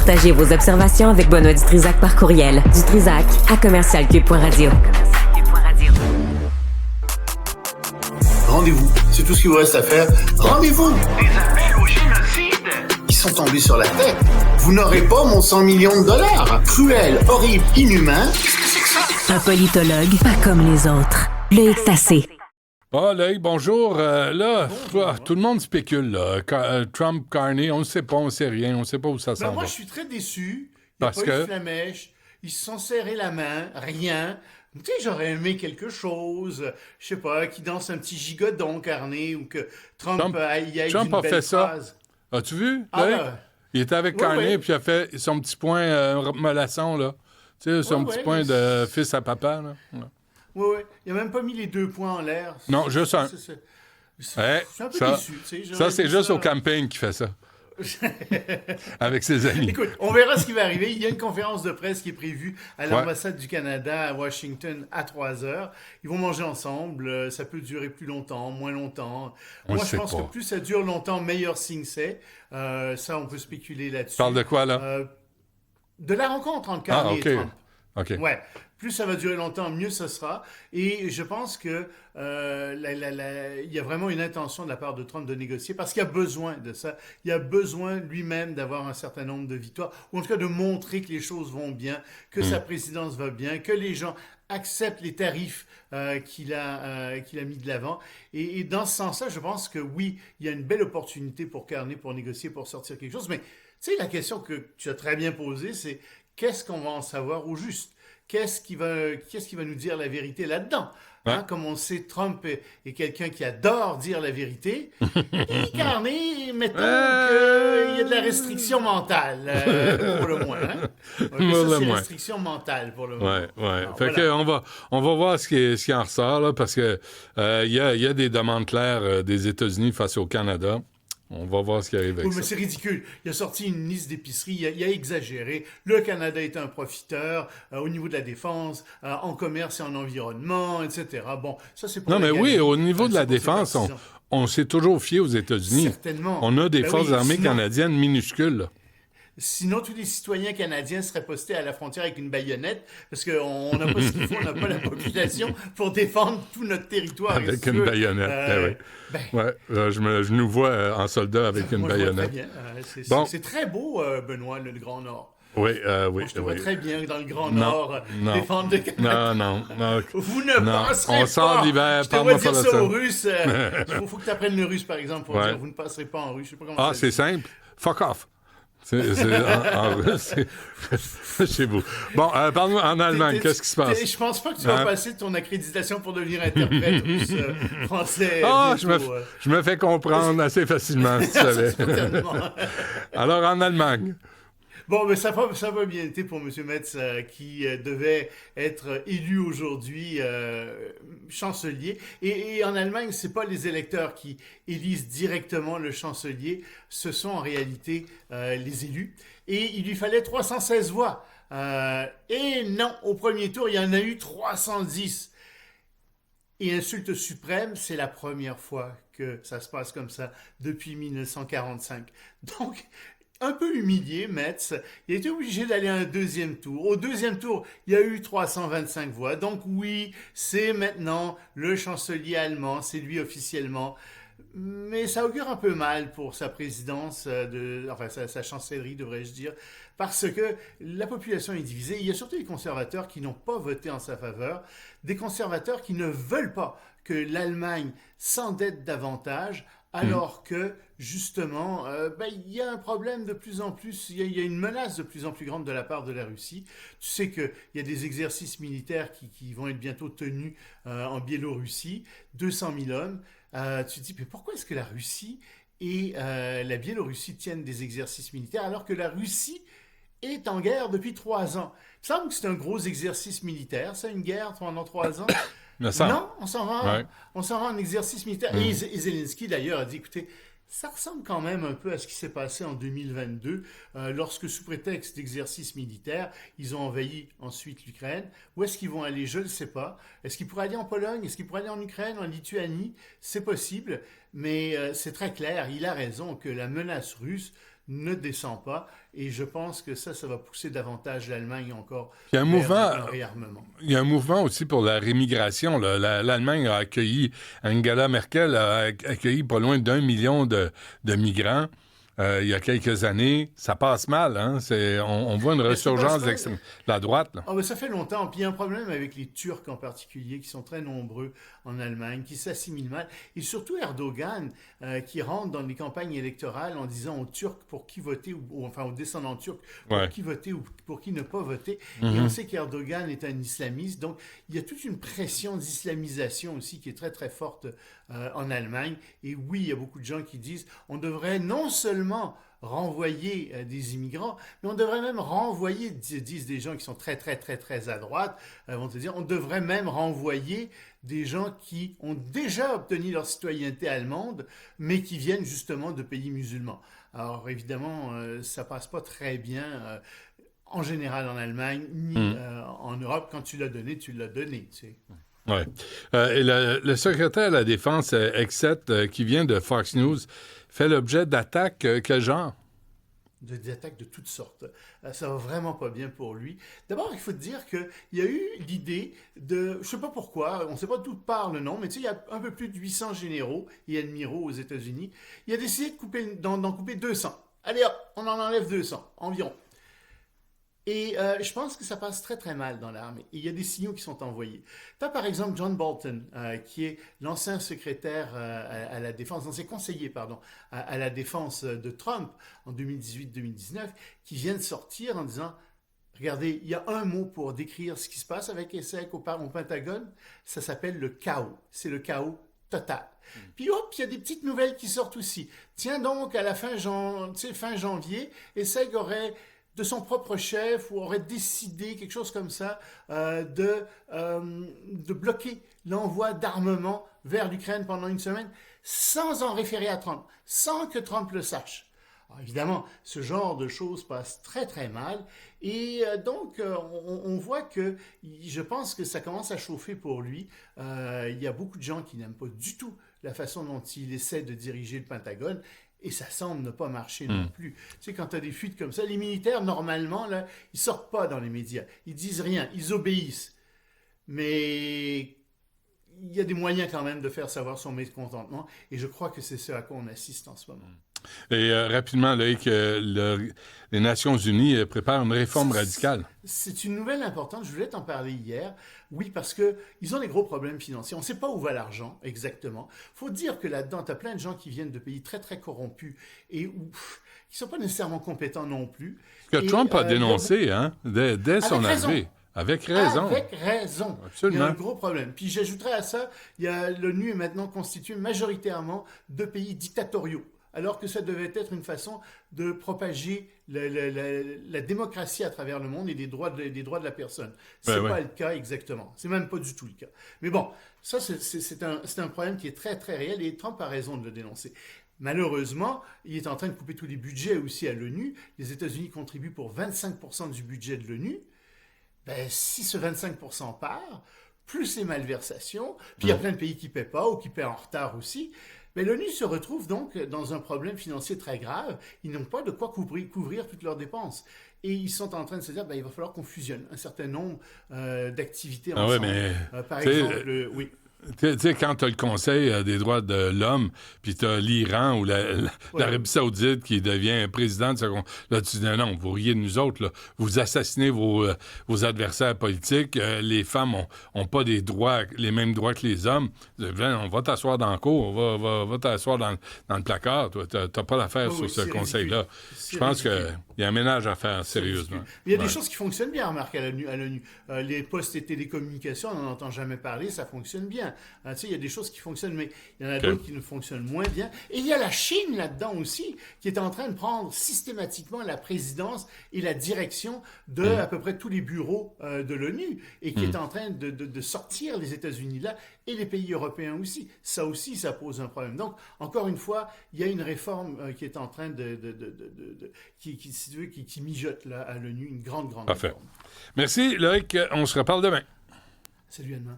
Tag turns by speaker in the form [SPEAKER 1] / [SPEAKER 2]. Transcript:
[SPEAKER 1] Partagez vos observations avec Benoît Dutrisac par courriel. dutrisac@commercialcube.radio.
[SPEAKER 2] Rendez-vous, c'est tout ce qu'il vous reste à faire. Rendez-vous! Des appels au génocide! Ils sont tombés sur la tête. Vous n'aurez pas mon 100 millions de dollars. Cruel, horrible, inhumain. Qu'est-ce que c'est que ça?
[SPEAKER 1] Un politologue pas comme les autres. Loïc Tassé.
[SPEAKER 3] Ah, Loïc, bonjour. Tout le monde spécule, là. Trump, Carney, on ne sait pas, on ne sait rien, on ne sait pas où ça s'en va.
[SPEAKER 2] Moi, je suis très déçu. Il n'y a pas eu de flamèche. Ils se sont serrés la main, rien. Tu sais, j'aurais aimé quelque chose, je sais pas, qui danse un petit gigodon, Carney, ou que Trump y aille d'une belle
[SPEAKER 3] fait
[SPEAKER 2] phrase.
[SPEAKER 3] Ça. As-tu vu, Loïc? Il était avec Carney, puis il a fait son petit point mollasson, là. Tu sais, son petit point de fils à papa, là.
[SPEAKER 2] Oui. Il n'a même pas mis les 2 points en l'air.
[SPEAKER 3] Non, juste un.
[SPEAKER 2] Je suis un peu déçu. Tu sais,
[SPEAKER 3] ça, c'est juste au camping qui fait ça. Avec ses amis.
[SPEAKER 2] Écoute, on verra ce qui va arriver. Il y a une conférence de presse qui est prévue à l'ambassade du Canada à Washington à 3h. Ils vont manger ensemble. Ça peut durer plus longtemps, moins longtemps. Moi, je pense que plus ça dure longtemps, meilleur signe c'est. Ça, on peut spéculer là-dessus.
[SPEAKER 3] Tu parles de quoi, là?
[SPEAKER 2] De la rencontre entre Carney et Trump.
[SPEAKER 3] OK.
[SPEAKER 2] Ouais. Plus ça va durer longtemps, mieux ce sera. Et je pense que il y a vraiment une intention de la part de Trump de négocier parce qu'il y a besoin de ça. Il a besoin lui-même d'avoir un certain nombre de victoires, ou en tout cas de montrer que les choses vont bien, que sa présidence va bien, que les gens acceptent les tarifs qu'il a mis de l'avant. Et dans ce sens-là, je pense que oui, il y a une belle opportunité pour Carney pour négocier, pour sortir quelque chose. Mais tu sais, la question que tu as très bien posée, c'est qu'est-ce qu'on va en savoir au juste? Qu'est-ce qui va nous dire la vérité là-dedans? Hein, comme on sait, Trump est quelqu'un qui adore dire la vérité. Et Carney, mettons qu'il y a de la restriction mentale, pour le moins. Hein? Ça, c'est restriction mentale, pour le moins.
[SPEAKER 3] Oui. Fait que on va voir ce qui en ressort, là, parce que y a des demandes claires des États-Unis face au Canada. On va voir ce qui arrive avec ça.
[SPEAKER 2] Mais c'est ridicule. Il a sorti une liste d'épiceries, il a exagéré. Le Canada est un profiteur au niveau de la défense, en commerce et en environnement, etc. Bon, ça c'est pour...
[SPEAKER 3] Non, mais oui, au niveau de la défense, on s'est toujours fié aux États-Unis.
[SPEAKER 2] Certainement.
[SPEAKER 3] On a des forces armées canadiennes minuscules, là.
[SPEAKER 2] Sinon, tous les citoyens canadiens seraient postés à la frontière avec une baïonnette, parce qu'on n'a pas ce qu'il faut, on n'a pas la population pour défendre tout notre territoire.
[SPEAKER 3] Avec une baïonnette, je nous vois en soldat avec une baïonnette.
[SPEAKER 2] Très bien. C'est très beau, Benoît, le Grand Nord.
[SPEAKER 3] Oui.
[SPEAKER 2] Je te vois très bien dans le Grand Nord défendre le Canada.
[SPEAKER 3] Non.
[SPEAKER 2] Vous ne passerez pas.
[SPEAKER 3] On sort l'hiver,
[SPEAKER 2] parle-moi pas de ça. Je te vois dire ça aux Russes. Il faut que tu apprennes le russe, par exemple, pour dire vous ne passerez pas en russe. Je sais pas comment
[SPEAKER 3] c'est simple. Fuck off. C'est en russe, c'est chez vous. Bon, parle-nous en Allemagne, qu'est-ce qui se passe?
[SPEAKER 2] Je pense pas que tu vas passer ton accréditation pour devenir interprète russe, français.
[SPEAKER 3] Je me fais comprendre assez facilement, si tu savais. Alors, en Allemagne.
[SPEAKER 2] Bon, mais ça va bien été pour M. Metz, qui devait être élu aujourd'hui chancelier. Et en Allemagne, c'est pas les électeurs qui élisent directement le chancelier, ce sont en réalité les élus. Et il lui fallait 316 voix. Et non, au premier tour, il y en a eu 310. Et insulte suprême, c'est la première fois que ça se passe comme ça depuis 1945. Donc... un peu humilié, Metz, il a été obligé d'aller à un deuxième tour. Au deuxième tour, il y a eu 325 voix. Donc oui, c'est maintenant le chancelier allemand, c'est lui officiellement. Mais ça augure un peu mal pour sa présidence, sa chancellerie, devrais-je dire, parce que la population est divisée. Il y a surtout des conservateurs qui n'ont pas voté en sa faveur, des conservateurs qui ne veulent pas que l'Allemagne s'endette davantage, alors que, justement, il y a un problème de plus en plus, il y a une menace de plus en plus grande de la part de la Russie. Tu sais qu'il y a des exercices militaires qui vont être bientôt tenus en Biélorussie, 200 000 hommes. Tu te dis, mais pourquoi est-ce que la Russie et la Biélorussie tiennent des exercices militaires alors que la Russie est en guerre depuis 3 ans? Il me semble que c'est un gros exercice militaire, ça, une guerre pendant 3 ans. Non, on s'en va en exercice militaire. Et Zelensky, d'ailleurs, a dit, écoutez, ça ressemble quand même un peu à ce qui s'est passé en 2022, lorsque, sous prétexte d'exercice militaire, ils ont envahi ensuite l'Ukraine. Où est-ce qu'ils vont aller? Je ne sais pas. Est-ce qu'ils pourraient aller en Pologne? Est-ce qu'ils pourraient aller en Ukraine, en Lituanie? C'est possible, mais c'est très clair. Il a raison que la menace russe ne descend pas. Et je pense que ça va pousser davantage l'Allemagne encore
[SPEAKER 3] Il y a un
[SPEAKER 2] vers
[SPEAKER 3] mouvement,
[SPEAKER 2] un réarmement.
[SPEAKER 3] il y a un mouvement aussi pour la rémigration. Là. L'Allemagne a accueilli, Angela Merkel a accueilli pas loin d'1 million de migrants. Il y a quelques années, ça passe mal. Hein? On voit une resurgence de la droite. Là.
[SPEAKER 2] Oh, mais ça fait longtemps. Puis il y a un problème avec les Turcs en particulier, qui sont très nombreux en Allemagne, qui s'assimilent mal. Et surtout Erdogan, qui rentre dans les campagnes électorales en disant aux Turcs pour qui voter, enfin aux descendants turcs, pour qui voter ou pour qui ne pas voter. Et on sait qu'Erdogan est un islamiste. Donc il y a toute une pression d'islamisation aussi qui est très, très forte en Allemagne. Et oui, il y a beaucoup de gens qui disent on devrait non seulement renvoyer des immigrants, mais on devrait même renvoyer, disent des gens qui sont très, très, très, très à droite, vont te dire, on devrait même renvoyer des gens qui ont déjà obtenu leur citoyenneté allemande, mais qui viennent justement de pays musulmans. Alors évidemment, ça passe pas très bien en général en Allemagne, ni en Europe. Quand tu l'as donné, tu l'as donné, tu sais.
[SPEAKER 3] Oui. Et le secrétaire à la Défense, Exet, qui vient de Fox News, fait l'objet d'attaques, quel genre?
[SPEAKER 2] Des attaques de toutes sortes. Ça va vraiment pas bien pour lui. D'abord, il faut te dire qu'il y a eu l'idée de, je sais pas pourquoi, on sait pas d'où part le nom, mais tu sais, il y a un peu plus de 800 généraux et admiraux aux États-Unis. Il a décidé d'en couper 200. Allez hop, on en enlève 200, environ. Et je pense que ça passe très très mal dans l'armée. Et il y a des signaux qui sont envoyés. Tu as par exemple John Bolton, qui est l'ancien secrétaire à la défense, l'ancien conseiller, pardon, à la défense de Trump en 2018-2019, qui vient de sortir en disant, regardez, il y a un mot pour décrire ce qui se passe avec ESSEC au Pentagone, ça s'appelle le chaos. C'est le chaos total. Puis hop, il y a des petites nouvelles qui sortent aussi. Tiens donc, à la fin janvier, ESSEC aurait de son propre chef ou aurait décidé quelque chose comme ça de bloquer l'envoi d'armement vers l'Ukraine pendant une semaine sans en référer à Trump, sans que Trump le sache. Alors, évidemment, ce genre de choses passe très très mal et donc on voit que je pense que ça commence à chauffer pour lui. Il y a beaucoup de gens qui n'aiment pas du tout la façon dont il essaie de diriger le Pentagone. Et ça semble ne pas marcher non plus. Tu sais, quand tu as des fuites comme ça, les militaires, normalement, là, ils sortent pas dans les médias. Ils disent rien, ils obéissent. Mais il y a des moyens quand même de faire savoir son mécontentement. Et je crois que c'est ce à quoi on assiste en ce moment.
[SPEAKER 3] Et rapidement, Loïc, les Nations Unies préparent une réforme radicale.
[SPEAKER 2] C'est une nouvelle importante. Je voulais t'en parler hier. Oui, parce qu'ils ont des gros problèmes financiers. On ne sait pas où va l'argent exactement. Il faut dire que là-dedans, tu as plein de gens qui viennent de pays très, très corrompus et qui ne sont pas nécessairement compétents non plus.
[SPEAKER 3] Ce que Trump a dénoncé dès son arrivée. Avec raison.
[SPEAKER 2] Avec raison.
[SPEAKER 3] Absolument.
[SPEAKER 2] Il y a un gros problème. Puis j'ajouterais à ça, l'ONU est maintenant constituée majoritairement de pays dictatoriaux, alors que ça devait être une façon de propager la démocratie à travers le monde et les droits de la personne. C'est pas le cas exactement. C'est même pas du tout le cas. Mais bon, ça c'est un problème qui est très très réel et Trump a raison de le dénoncer. Malheureusement, il est en train de couper tous les budgets aussi à l'ONU. Les États-Unis contribuent pour 25% du budget de l'ONU. Ben, si ce 25% part, plus les malversations, puis il y a plein de pays qui ne paient pas ou qui paient en retard aussi, mais l'ONU se retrouve donc dans un problème financier très grave. Ils n'ont pas de quoi couvrir toutes leurs dépenses. Et ils sont en train de se dire, il va falloir qu'on fusionne un certain nombre d'activités ensemble. Par exemple, oui.
[SPEAKER 3] Tu sais, quand tu as le Conseil des droits de l'homme, puis tu as l'Iran ou l'Arabie Saoudite qui devient président de ce... Là, tu dis non, vous riez de nous autres, là. Vous assassinez vos adversaires politiques. Les femmes ont pas les mêmes droits que les hommes. On va t'asseoir dans le cour, on va t'asseoir dans le placard. Toi, t'as pas d'affaire sur ce Conseil-là. Je pense qu'il y a un ménage à faire, sérieusement.
[SPEAKER 2] Il y a des choses qui fonctionnent bien, remarque, à l'ONU. Les postes et télécommunications, on n'en entend jamais parler, ça fonctionne bien. Tu sais, il y a des choses qui fonctionnent, mais il y en a d'autres qui ne fonctionnent moins bien. Et il y a la Chine là-dedans aussi, qui est en train de prendre systématiquement la présidence et la direction de à peu près tous les bureaux de l'ONU, et qui est en train de sortir les États-Unis là, et les pays européens aussi. Ça aussi, ça pose un problème. Donc, encore une fois, il y a une réforme qui est en train qui mijote là à l'ONU, une grande
[SPEAKER 3] Parfait.
[SPEAKER 2] réforme.
[SPEAKER 3] Merci, Loïc. On se reparle demain.
[SPEAKER 2] Salut, Anne.